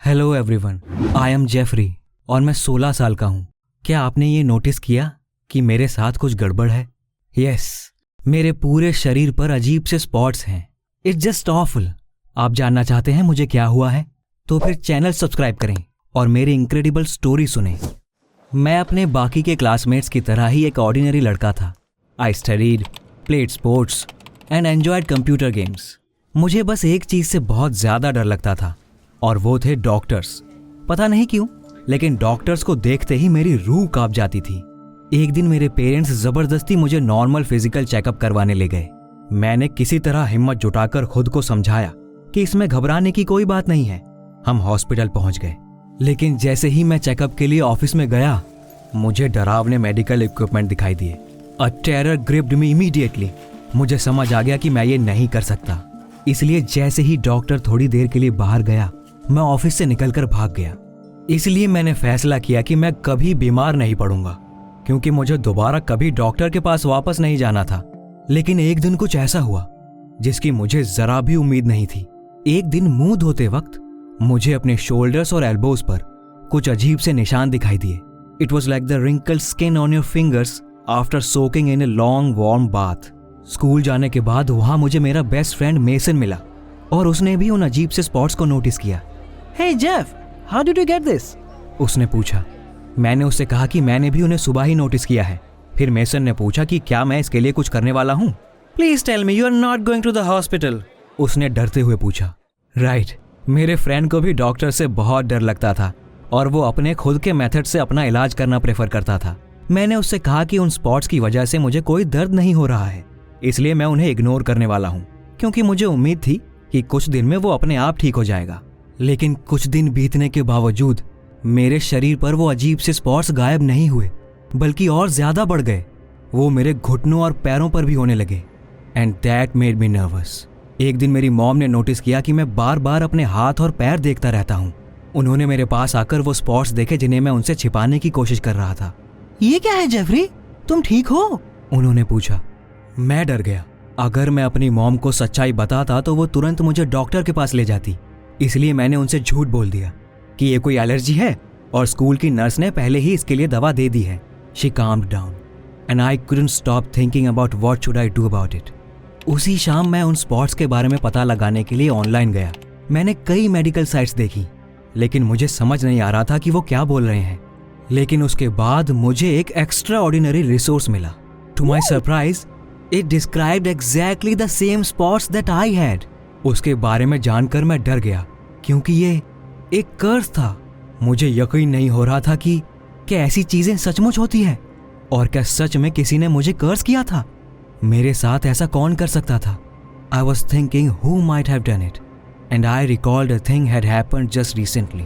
Hello everyone, I am Jeffrey और मैं 16 साल का हूँ। क्या आपने ये नोटिस किया कि मेरे साथ कुछ गड़बड़ है? यस, मेरे पूरे शरीर पर अजीब से स्पॉट्स हैं। It's just awful. आप जानना चाहते हैं मुझे क्या हुआ है? तो फिर चैनल सब्सक्राइब करें और मेरी इनक्रेडिबल स्टोरी सुनें। मैं अपने बाकी के क्लासमेट्स की तरह ही एक ऑर्डिनरी लड़का था। I studied, played sports and enjoyed computer games. मुझे बस एक चीज़ से बहुत ज़्यादा डर लगता था और वो थे डॉक्टर्स। पता नहीं क्यों, लेकिन डॉक्टर्स को देखते ही मेरी रूह कांप जाती थी। एक दिन मेरे पेरेंट्स जबरदस्ती मुझे नॉर्मल फिजिकल चेकअप करवाने ले गए। मैंने किसी तरह हिम्मत जुटाकर खुद को समझाया कि इसमें घबराने की कोई बात नहीं है। हम हॉस्पिटल पहुंच गए, लेकिन जैसे ही मैं चेकअप के लिए ऑफिस में गया, मुझे डरावने मेडिकल इक्विपमेंट दिखाई दिए। अ टेरर ग्रिप्ड मी इमीडिएटली। मुझे समझ आ गया कि मैं ये नहीं कर सकता, इसलिए जैसे ही डॉक्टर थोड़ी देर के लिए बाहर गया, मैं ऑफिस से निकलकर भाग गया। इसलिए मैंने फैसला किया कि मैं कभी बीमार नहीं पड़ूंगा, क्योंकि मुझे दोबारा कभी डॉक्टर के पास वापस नहीं जाना था। लेकिन एक दिन कुछ ऐसा हुआ जिसकी मुझे जरा भी उम्मीद नहीं थी। एक दिन मुंह धोते वक्त मुझे अपने शोल्डर्स और एल्बोज पर कुछ अजीब से निशान दिखाई दिए। It was like the wrinkled skin on your fingers after soaking in a long warm bath. School जाने के बाद वहां मुझे मेरा बेस्ट फ्रेंड मेसन मिला और उसने भी उन अजीब से स्पॉट्स को नोटिस किया। Hey Jeff, how did you get this? उसने पूछा। मैंने उससे कहा कि मैंने भी उन्हें सुबह ही नोटिस किया है। फिर मेसन ने पूछा कि क्या मैं इसके लिए कुछ करने वाला हूँ। Please tell me you are not going to the hospital. उसने डरते हुए पूछा। राइट, मेरे फ्रेंड को भी डॉक्टर से बहुत डर लगता था और वो अपने खुद के मेथड से अपना इलाज करना प्रेफर करता था। मैंने उससे कहा कि उन स्पॉट्स की वजह से मुझे कोई दर्द नहीं हो रहा है, इसलिए मैं उन्हें इग्नोर करने वाला हूँ, क्योंकि मुझे उम्मीद थी कि कुछ दिन में वो अपने आप ठीक हो जाएगा। लेकिन कुछ दिन बीतने के बावजूद मेरे शरीर पर वो अजीब से स्पॉट्स गायब नहीं हुए, बल्कि और ज्यादा बढ़ गए। वो मेरे घुटनों और पैरों पर भी होने लगे। And that made me nervous. एक दिन मेरी मॉम ने नोटिस किया कि मैं बार बार अपने हाथ और पैर देखता रहता हूँ। उन्होंने मेरे पास आकर वो स्पॉट्स देखे जिन्हें मैं उनसे छिपाने की कोशिश कर रहा था। ये क्या है जेफरी, तुम ठीक हो? उन्होंने पूछा। मैं डर गया। अगर मैं अपनी मॉम को सच्चाई बताता तो वो तुरंत मुझे डॉक्टर के पास ले जाती, इसलिए मैंने उनसे झूठ बोल दिया कि ये कोई एलर्जी है और स्कूल की नर्स ने पहले ही इसके लिए दवा दे दी है। She calmed down and I couldn't stop thinking about what should I do about it. उसी शाम मैं उन स्पॉट्स के बारे में पता लगाने के लिए ऑनलाइन गया। मैंने कई मेडिकल साइट्स देखी, लेकिन मुझे समझ नहीं आ रहा था कि वो क्या बोल रहे हैं। लेकिन उसके बाद मुझे एक एक्स्ट्रा ऑर्डिनरी रिसोर्स मिला। To my surprise, it described exactly the same spots that I had. उसके बारे में जानकर मैं डर गया, क्योंकि ये एक कर्स था। मुझे यकीन नहीं हो रहा था कि क्या ऐसी चीजें सचमुच होती है, और क्या सच में किसी ने मुझे कर्स किया था। मेरे साथ ऐसा कौन कर सकता था? I was thinking who might have done it and I recalled a thing had happened just recently.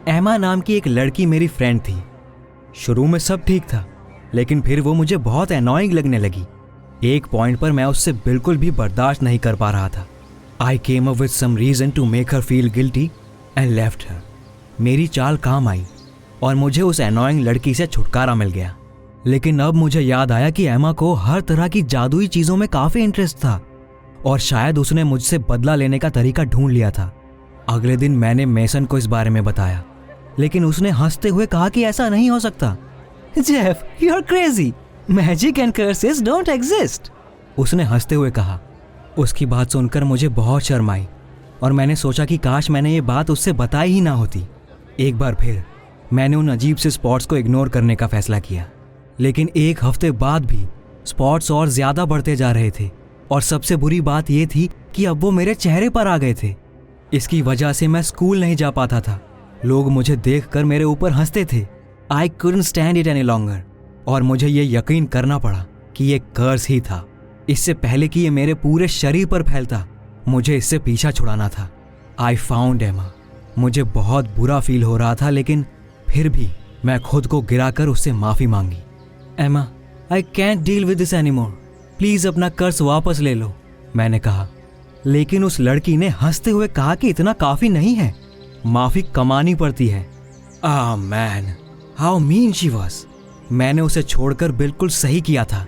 एमा नाम की एक लड़की मेरी फ्रेंड थी। शुरू में सब ठीक था, लेकिन फिर वो मुझे बहुत एनॉइंग लगने लगी। एक पॉइंट पर मैं उससे बिल्कुल भी बर्दाश्त नहीं कर पा रहा था। I came up with some reason to make her feel guilty and left her. मेरी चाल काम आई और मुझे उस annoying लड़की से छुटकारा मिल गया। लेकिन अब मुझे याद आया कि एमा को हर तरह की जादुई चीजों में काफी इंटरेस्ट था और शायद उसने मुझसे बदला लेने का तरीका ढूंढ लिया था। अगले दिन मैंने मेसन को इस बारे में बताया, लेकिन उसने हंसते हुए कहा कि ऐसा नहीं हो सकता। Jeff, you are crazy. Magic and curses don't exist. उसने हंसते हुए कहा। उसकी बात सुनकर मुझे बहुत शर्म आई और मैंने सोचा कि काश मैंने ये बात उससे बताई ही ना होती। एक बार फिर मैंने उन अजीब से स्पॉट्स को इग्नोर करने का फैसला किया, लेकिन एक हफ्ते बाद भी स्पॉट्स और ज़्यादा बढ़ते जा रहे थे और सबसे बुरी बात ये थी कि अब वो मेरे चेहरे पर आ गए थे। इसकी वजह से मैं स्कूल नहीं जा पाता था। लोग मुझे देखकर मेरे ऊपर हंसते थे। आई couldn't stand it any longer और मुझे ये यकीन करना पड़ा कि ये कर्स ही था। इससे पहले कि ये मेरे पूरे शरीर पर फैलता, मुझे इससे पीछा छुड़ाना था। आई फाउंड एमा। मुझे बहुत बुरा फील हो रहा था, लेकिन फिर भी मैं खुद को गिराकर उससे माफ़ी मांगी। एमा, I can't deal with this anymore. Please अपना कर्ज वापस ले लो, मैंने कहा। लेकिन उस लड़की ने हंसते हुए कहा कि इतना काफ़ी नहीं है, माफ़ी कमानी पड़ती है। Ah man, how mean she was. मैंने उसे छोड़कर बिल्कुल सही किया था।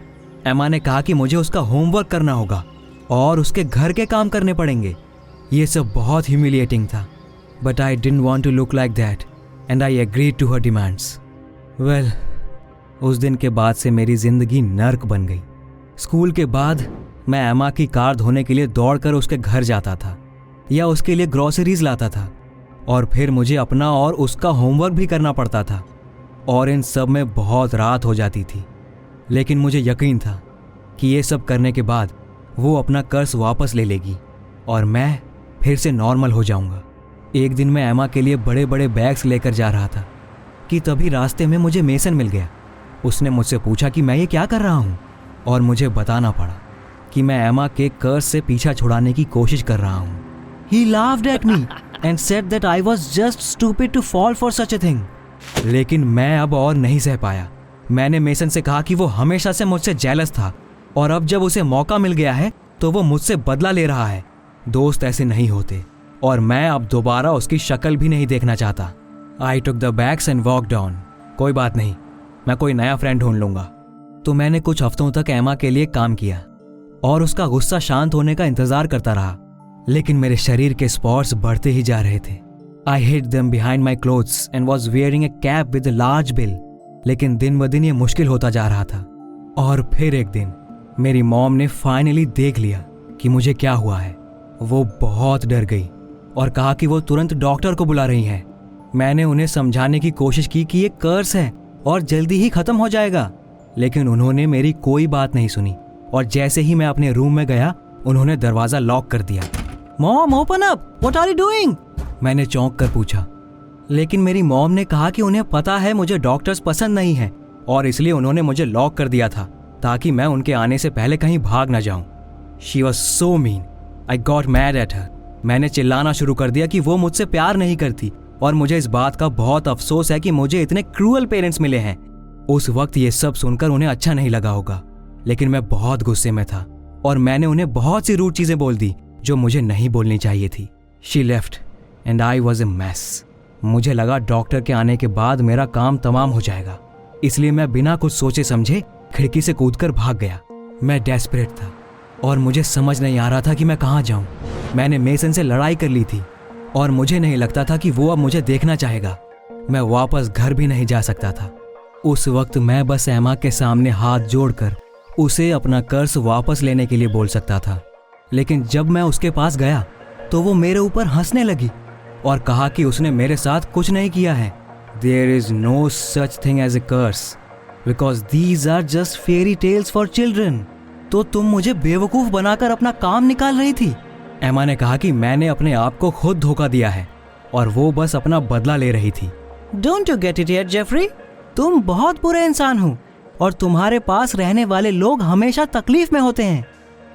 एमा ने कहा कि मुझे उसका होमवर्क करना होगा और उसके घर के काम करने पड़ेंगे। ये सब बहुत ह्यूमिलिएटिंग था। but I didn't want to look like that and I agreed to her demands. Well, उस दिन के बाद से मेरी जिंदगी नर्क बन गई। स्कूल के बाद मैं एमा की कार धोने के लिए दौड़कर उसके घर जाता था या उसके लिए ग्रोसरीज लाता था, और फिर मुझे अपना और उसका होमवर्क भी करना पड़ता था, और इन सब में बहुत रात हो जाती थी। लेकिन मुझे यकीन था कि ये सब करने के बाद वो अपना कर्ज वापस ले लेगी और मैं फिर से नॉर्मल हो जाऊंगा। एक दिन मैं एमा के लिए बड़े बड़े बैग्स लेकर जा रहा था कि तभी रास्ते में मुझे मेसन मिल गया। उसने मुझसे पूछा कि मैं ये क्या कर रहा हूँ, और मुझे बताना पड़ा कि मैं एमा के कर्ज से पीछा छुड़ाने की कोशिश कर रहा हूँ। He laughed at me and said that I was just stupid to fall for such a thing. लेकिन मैं अब और नहीं सह पाया। मैंने मेसन से कहा कि वो हमेशा से मुझसे जेलस था और अब जब उसे मौका मिल गया है तो वो मुझसे बदला ले रहा है। दोस्त ऐसे नहीं होते और मैं अब दोबारा उसकी शक्ल भी नहीं देखना चाहता। I took the bags and walked on. कोई बात नहीं, मैं कोई नया फ्रेंड ढूंढ लूंगा। तो मैंने कुछ हफ्तों तक एमा के लिए काम किया और उसका गुस्सा शांत होने का इंतजार करता रहा, लेकिन मेरे शरीर के स्पॉट्स बढ़ते ही जा रहे थे। I hid them behind my clothes and was wearing a cap with a large bill. लेकिन दिन ब दिन ये मुश्किल होता जा रहा था। और फिर एक दिन मेरी मॉम ने फाइनली देख लिया कि मुझे क्या हुआ है। वो बहुत डर गई और कहा कि वो तुरंत डॉक्टर को बुला रही हैं। मैंने उन्हें समझाने की कोशिश की कि ये कर्ज है और जल्दी ही खत्म हो जाएगा, लेकिन उन्होंने मेरी कोई बात नहीं सुनी और जैसे ही मैं अपने रूम में गया उन्होंने दरवाजा लॉक कर दिया। Mom, open up, what are you doing? मैंने चौंक कर पूछा, लेकिन मेरी मॉम ने कहा कि उन्हें पता है मुझे डॉक्टर्स पसंद नहीं हैं और इसलिए उन्होंने मुझे लॉक कर दिया था ताकि मैं उनके आने से पहले कहीं भाग ना जाऊं। She was so mean, I got mad at her. मैंने चिल्लाना शुरू कर दिया कि वो मुझसे प्यार नहीं करती और मुझे इस बात का बहुत अफसोस है कि मुझे इतने क्रूअल पेरेंट्स मिले हैं। उस वक्त ये सब सुनकर उन्हें अच्छा नहीं लगा होगा, लेकिन मैं बहुत गुस्से में था और मैंने उन्हें बहुत सी रूड चीजें बोल दी जो मुझे नहीं बोलनी चाहिए थी। She left and I was a mess. मुझे लगा डॉक्टर के आने के बाद मेरा काम तमाम हो जाएगा, इसलिए मैं बिना कुछ सोचे समझे खिड़की से कूदकर भाग गया। मैं डेस्परेट था और मुझे समझ नहीं आ रहा था कि मैं कहाँ जाऊं। मैंने मेसन से लड़ाई कर ली थी और मुझे नहीं लगता था कि वो अब मुझे देखना चाहेगा। मैं वापस घर भी नहीं जा सकता था। उस वक्त मैं बस एमा के सामने हाथ जोड़कर उसे अपना कर्ज वापस लेने के लिए बोल सकता था, लेकिन जब मैं उसके पास गया तो वो मेरे ऊपर हंसने लगी और कहा कि उसने मेरे साथ कुछ नहीं किया है। There is no such thing as a curse because these are just fairy tales for children. तो तुम मुझे बेवकूफ बनाकर अपना काम निकाल रही थी। एमा ने कहा कि मैंने अपने आप को खुद धोखा दिया है और वो बस अपना बदला ले रही थी। Don't you get it yet, Jeffrey? तुम बहुत बुरे इंसान हो और तुम्हारे पास रहने वाले लोग हमेशा तकलीफ में होते हैं।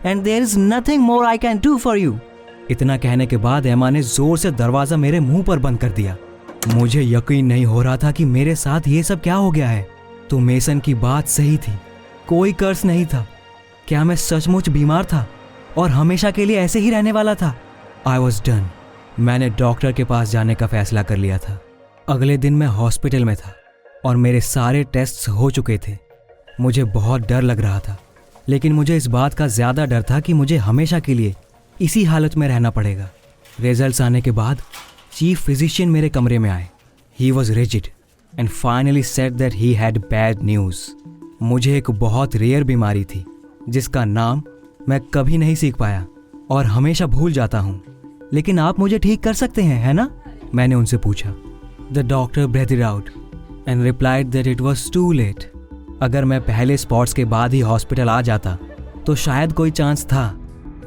And there is nothing more I can do for you. इतना कहने के बाद एमा ने जोर से दरवाजा मेरे मुंह पर बंद कर दिया। मुझे यकीन नहीं हो रहा था कि मेरे साथ ये सब क्या हो गया है। तो मेसन की बात सही थी, कोई कर्ज नहीं था। क्या मैं सचमुच बीमार था और हमेशा के लिए ऐसे ही रहने वाला था? I was done. मैंने डॉक्टर के पास जाने का फैसला कर लिया था। अगले दिन मैं हॉस्पिटल में था और मेरे सारे टेस्ट्स हो चुके थे। मुझे बहुत डर लग रहा था, लेकिन मुझे इस बात का ज़्यादा डर था कि मुझे हमेशा के लिए इसी हालत में रहना पड़ेगा। रिजल्ट्स आने के बाद चीफ फिजिशियन मेरे कमरे में आए। He was rigid and finally said that he had bad news. मुझे एक बहुत रेयर बीमारी थी जिसका नाम मैं कभी नहीं सीख पाया और हमेशा भूल जाता हूँ। लेकिन आप मुझे ठीक कर सकते हैं, है ना? मैंने उनसे पूछा। The doctor breath it out and replied that it was too late. अगर मैं पहले स्पॉट्स के बाद ही हॉस्पिटल आ जाता तो शायद कोई चांस था,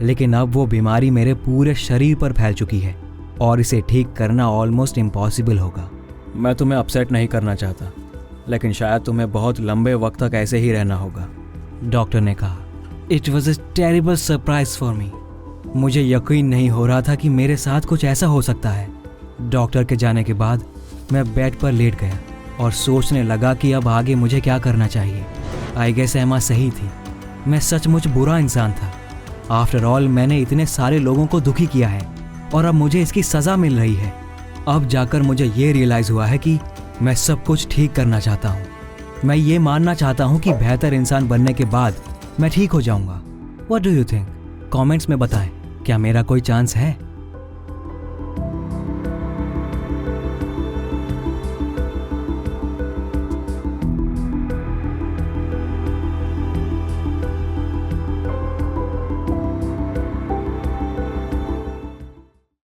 लेकिन अब वो बीमारी मेरे पूरे शरीर पर फैल चुकी है और इसे ठीक करना ऑलमोस्ट इम्पॉसिबल होगा। मैं तुम्हें अपसेट नहीं करना चाहता, लेकिन शायद तुम्हें बहुत लंबे वक्त तक ऐसे ही रहना होगा, डॉक्टर ने कहा। It was a terrible surprise for me. मुझे यकीन नहीं हो रहा था कि मेरे साथ कुछ ऐसा हो सकता है। डॉक्टर के जाने के बाद मैं बेड पर लेट गया और सोचने लगा कि अब आगे मुझे क्या करना चाहिए। आई गेस एमा सही थी, मैं सचमुच बुरा इंसान था। आफ्टर ऑल मैंने इतने सारे लोगों को दुखी किया है और अब मुझे इसकी सज़ा मिल रही है। अब जाकर मुझे ये रियलाइज़ हुआ है कि मैं सब कुछ ठीक करना चाहता हूँ। मैं ये मानना चाहता हूँ कि बेहतर इंसान बनने के बाद मैं ठीक हो जाऊँगा। What do you think? Comments में बताएं, क्या मेरा कोई चांस है?